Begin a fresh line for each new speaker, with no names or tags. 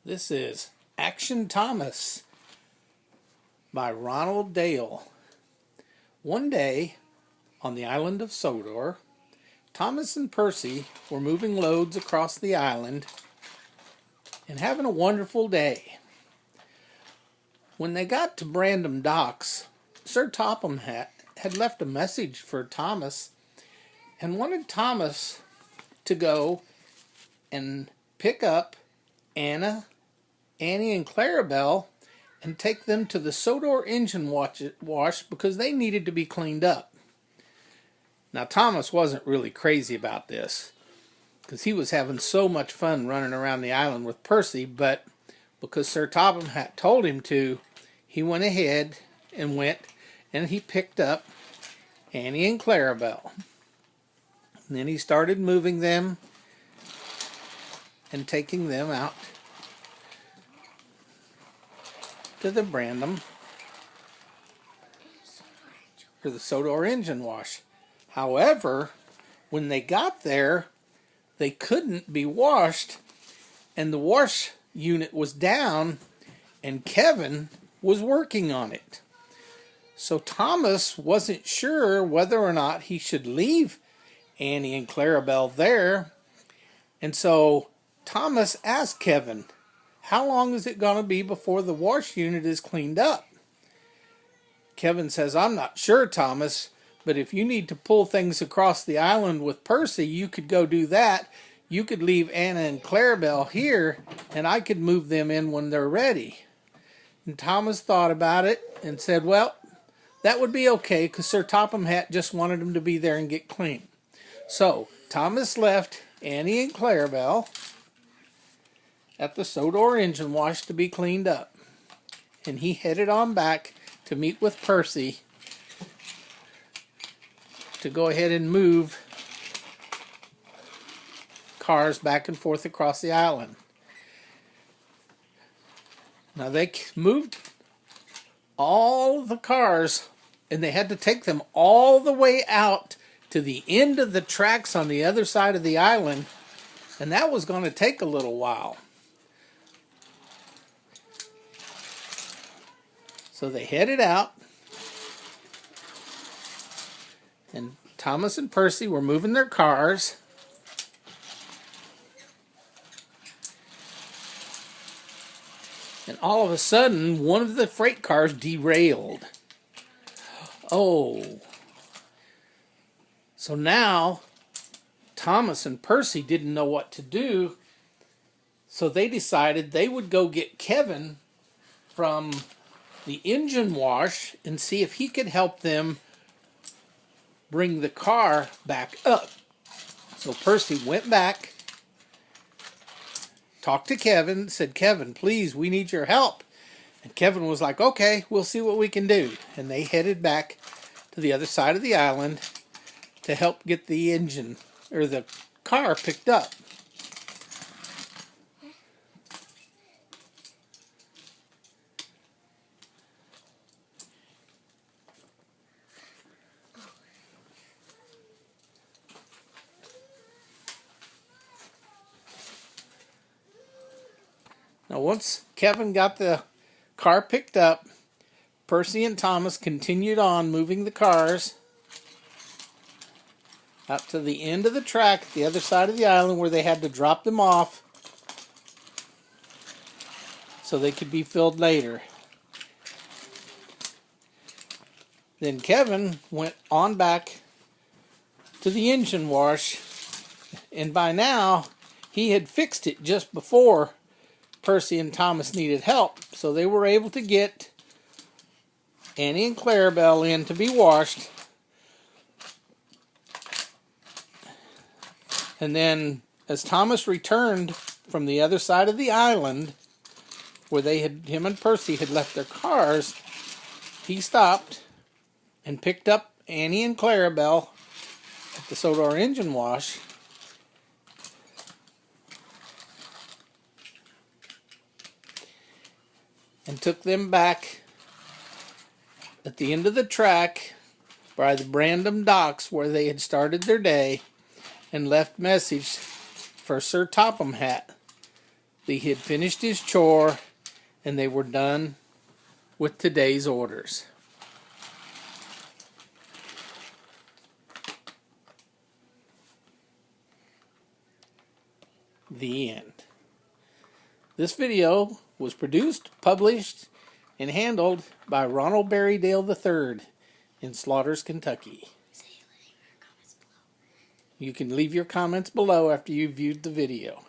This is Action Thomas by Ronald Dale. One day, on the island of Sodor, Thomas and Percy were moving loads across the island and having a wonderful day. When they got to Brandon Docks, Sir Topham had left a message for Thomas and wanted Thomas to go and pick up Annie and Clarabelle and take them to the Sodor engine wash because they needed to be cleaned up. Now, Thomas wasn't really crazy about this because he was having so much fun running around the island with Percy, but because Sir Topham had told him to, he went ahead and he picked up Annie and Clarabelle. And then he started moving them and taking them out to the Brandon or the Sodor engine wash. However, when they got there, they couldn't be washed, and the wash unit was down, and Kevin was working on it. So Thomas wasn't sure whether or not he should leave Annie and Clarabelle there, and so Thomas asked Kevin, "How long is it going to be before the wash unit is cleaned up?" Kevin says, "I'm not sure, Thomas, but if you need to pull things across the island with Percy, you could go do that. You could leave Anna and Clarabelle here, and I could move them in when they're ready." And Thomas thought about it and said, "Well, that would be okay, because Sir Topham just wanted them to be there and get clean." So Thomas left Annie and Clarabelle at the Sodor engine wash to be cleaned up, and he headed on back to meet with Percy to go ahead and move cars back and forth across the island. Now they moved all the cars, and they had to take them all the way out to the end of the tracks on the other side of the island, and that was going to take a little while. So they headed out, and Thomas and Percy were moving their cars. And all of a sudden, one of the freight cars derailed. Oh. So now, Thomas and Percy didn't know what to do, so they decided they would go get Kevin from the engine wash and see if he could help them bring the car back up. So Percy went back, talked to Kevin, said, "Kevin, please, we need your help." And Kevin was like, "Okay, we'll see what we can do." And they headed back to the other side of the island to help get the engine or the car picked up. Now, once Kevin got the car picked up, Percy and Thomas continued on moving the cars out to the end of the track at the other side of the island where they had to drop them off so they could be filled later. Then Kevin went on back to the engine wash, and by now he had fixed it just before Percy and Thomas needed help, so they were able to get Annie and Clarabelle in to be washed. And then as Thomas returned from the other side of the island where him and Percy had left their cars, he stopped and picked up Annie and Clarabelle at the Sodor engine wash. And took them back at the end of the track by the Brandon Docks where they had started their day, and left message for Sir Topham he had finished his chore and they were done with today's orders. The end. This video was produced, published, and handled by Ronald Berrydale III in Slaughters, Kentucky. You can leave your comments below after you've viewed the video.